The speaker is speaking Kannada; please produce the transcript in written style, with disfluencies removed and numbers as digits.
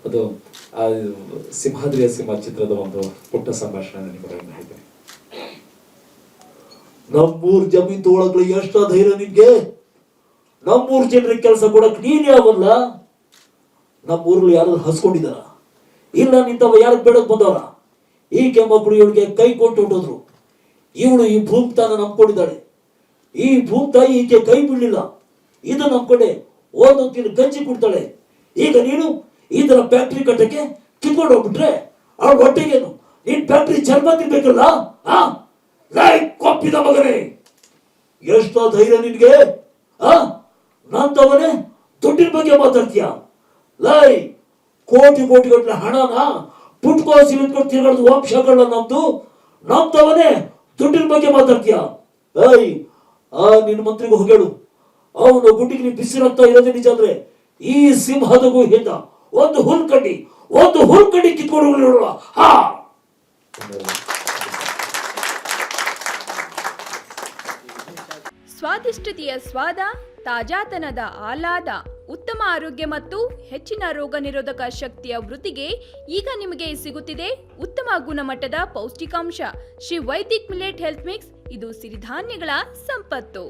ಅದು ಆ ಸಿಂಹಾದ್ರಿಯ ಸಿಂಹ ಚಿತ್ರದ ಒಂದು ಪುಟ್ಟ ಸಂಭಾಷಣೆ ನಿಮಗೆ ಹೇಳ್ತೇನೆ. ನಮ್ಮೂರ್ ಜಮೀನ್ ತಗೊಳಕ್ಲು ಎಷ್ಟ ಧೈರ್ಯ ನಿನ್ಗೆ? ನಮ್ಮೂರ್ ಜನರಿಗೆ ಕೆಲಸ ಕೊಡಕ್ ನೀನ್ ಯಾವಲ್ಲ? ನಮ್ಮೂರಲ್ಲಿ ಯಾರು ಹಸ್ಕೊಂಡಿದಾರ? ಇಲ್ಲ ನಿಂತವ ಯಾರು ಬೇಡಕ್ ಬಂದವರ? ಈಕೆ ಮಕ್ಕಳು ಇವಳಿಗೆ ಕೈ ಕೊಟ್ಟು ಹೊಟ್ಟೋದ್ರು. ಇವಳು ಈ ಭೂಮಿತಾನ ನಂಬ್ಕೊಂಡಿದ್ದಾಳೆ. ಈ ಭೂಮಿತಾಯಿ ಈಕೆ ಕೈ ಬಿಡ್ಲಿಲ್ಲ. ಇದು ನಂಬ್ಕೊಂಡೆ ಒಂದೊಂದು ಗಂಜಿ ಕುಡ್ತಾಳೆ. ಈಗ ನೀನು ಈ ತರ ಫ್ಯಾಕ್ಟ್ರಿ ಕಟ್ಟಕ್ಕೆ ಕಿತ್ಕೊಂಡು ಹೋಗ್ಬಿಟ್ರೆ ಅವಳ ಹೊಟ್ಟೆಗೇನು? ನೀನ್ ಫ್ಯಾಕ್ಟ್ರಿ ಚರ್ಮ ತಿನ್ಬೇಕಲ್ಲ? ಕೊಪ್ಪಿದ ಮಗನೇ, ಎಷ್ಟೋ ಧೈರ್ಯ ನಿನ್ಗೆ? ನಂತವನೇ ದುಡ್ಡಿನ ಬಗ್ಗೆ ಮಾತಾಡ್ತೀಯ? ಲೈ, ಕೋಟಿ ಕೋಟಿ ಗಟ್ಟಲೆ ಹಣನ ಪುಟ್ಕೋಸಿ ಇಟ್ಕೊಂಡು ತಿರ್ಗಾಡ್ದು ವಂಶಗಳ ನಮ್ದು. ನಮ್ದವನೇ ದುಡ್ಡಿನ ಬಗ್ಗೆ ಮಾತಾಡ್ತೀಯ? ನಿನ್ನ ಮಂತ್ರಿಗೂ ಹೋಗೇಳು, ಅವನು ಗುಡ್ಡಿಗೆ ನೀವು ಬಿಸಿರಂತ ಇರೋದೇ ನಿಜ ಅಂದ್ರೆ ಈ ಸಿಂಹದಗೂ ಹಿಂದ ಒಂದು ಹುಲ್ಕಡ್ಡಿ ಕಿತ್ಕೊಂಡು ಹಾ. ಸ್ವಾದಿಷ್ಟತೆಯ ಸ್ವಾದ, ತಾಜಾತನದ ಆಹ್ಲಾದ, ಉತ್ತಮ ಆರೋಗ್ಯ ಮತ್ತು ಹೆಚ್ಚಿನ ರೋಗ ನಿರೋಧಕ ಶಕ್ತಿಯ ವೃದ್ಧಿಗೆ ಈಗ ನಿಮಗೆ ಸಿಗುತ್ತಿದೆ ಉತ್ತಮ ಗುಣಮಟ್ಟದ ಪೌಷ್ಟಿಕಾಂಶ. Shri Vaidik millet health mix. ಇದು ಸಿರಿಧಾನ್ಯಗಳ ಸಂಪತ್ತು.